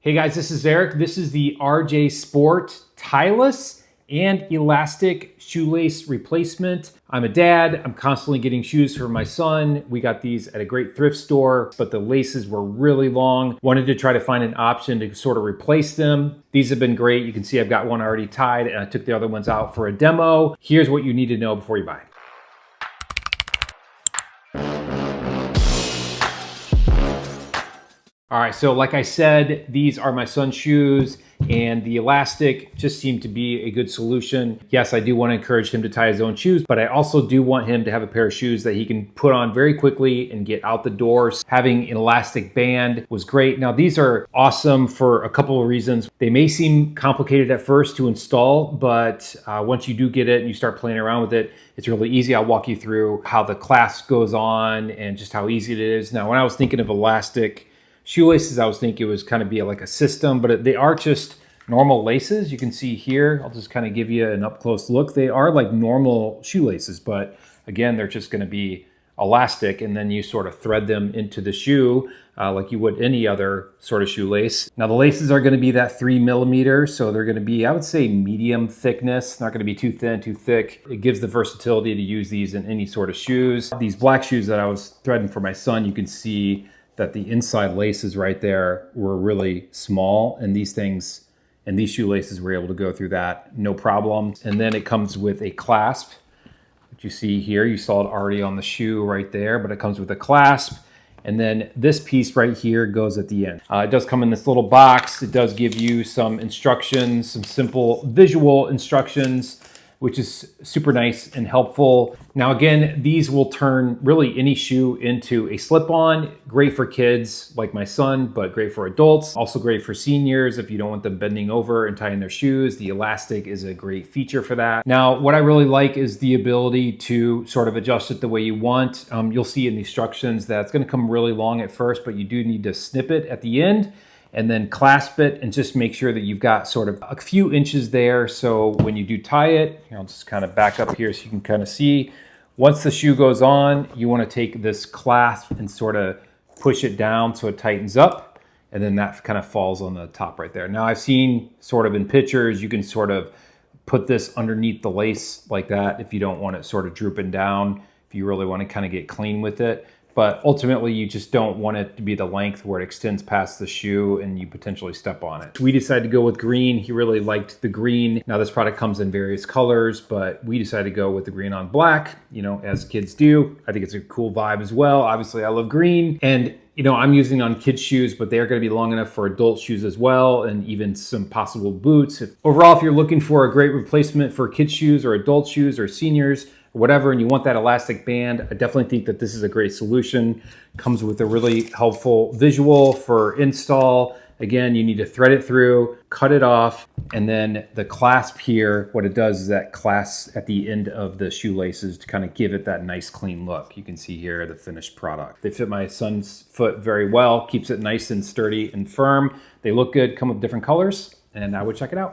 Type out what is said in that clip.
Hey guys, this is Eric. This is the RJ Sport Tieless and elastic shoelace replacement. I'm a dad. I'm constantly getting shoes for my son. We got these at a great thrift store, but the laces were really long. Wanted to try to find an option to sort of replace them. These have been great. You can see I've got one already tied and I took the other ones out for a demo. Here's what you need to know before you buy. All right, so like I said, these are my son's shoes and the elastic just seemed to be a good solution. Yes, I do want to encourage him to tie his own shoes, but I also do want him to have a pair of shoes that he can put on very quickly and get out the doors. Having an elastic band was great. Now, these are awesome for a couple of reasons. They may seem complicated at first to install, but once you do get it and you start playing around with it, it's really easy. I'll walk you through how the clasp goes on and just how easy it is. Now, when I was thinking of elastic shoelaces, I was thinking it was kind of be like a system, but they are just normal laces. You can see here, I'll just kind of give you an up close look. They are like normal shoelaces, but again, they're just going to be elastic, and then you sort of thread them into the shoe like you would any other sort of shoelace. Now the laces are going to be that 3 millimeters, so they're going to be, I would say, medium thickness, not going to be too thin, too thick. It gives the versatility to use these in any sort of shoes. These black shoes that I was threading for my son, you can see that the inside laces right there were really small, and these things and these shoelaces were able to go through that no problem. And then it comes with a clasp, which you see here. You saw it already on the shoe right there, but it comes with a clasp. And then this piece right here goes at the end. It does come in this little box. It does give you some instructions, some simple visual instructions, which is super nice and helpful. Now again, these will turn really any shoe into a slip-on. Great for kids like my son, but great for adults. Also great for seniors if you don't want them bending over and tying their shoes. The elastic is a great feature for that. Now, what I really like is the ability to sort of adjust it the way you want. You'll see in the instructions that it's gonna come really long at first, but you do need to snip it at the end and then clasp it and just make sure that you've got sort of a few inches there. So when you do tie it, I'll just kind of back up here so you can kind of see. Once the shoe goes on, you want to take this clasp and sort of push it down so it tightens up, and then that kind of falls on the top right there. Now I've seen sort of in pictures, you can sort of put this underneath the lace like that if you don't want it sort of drooping down, if you really want to kind of get clean with it. But ultimately, you just don't want it to be the length where it extends past the shoe and you potentially step on it. We decided to go with green. He really liked the green. Now this product comes in various colors, but we decided to go with the green on black, as kids do. I think it's a cool vibe as well. Obviously, I love green. And I'm using on kids' shoes, but they're going to be long enough for adult shoes as well, and even some possible boots. Overall, if you're looking for a great replacement for kids' shoes or adult shoes or seniors, whatever, and you want that elastic band, I definitely think that this is a great solution. Comes with a really helpful visual for install. Again, you need to thread it through, cut it off, and then the clasp here, what it does is that clasp at the end of the shoelaces to kind of give it that nice clean look. You can see here the finished product. They fit my son's foot very well, keeps it nice and sturdy and firm. They look good, come with different colors, and I would check it out.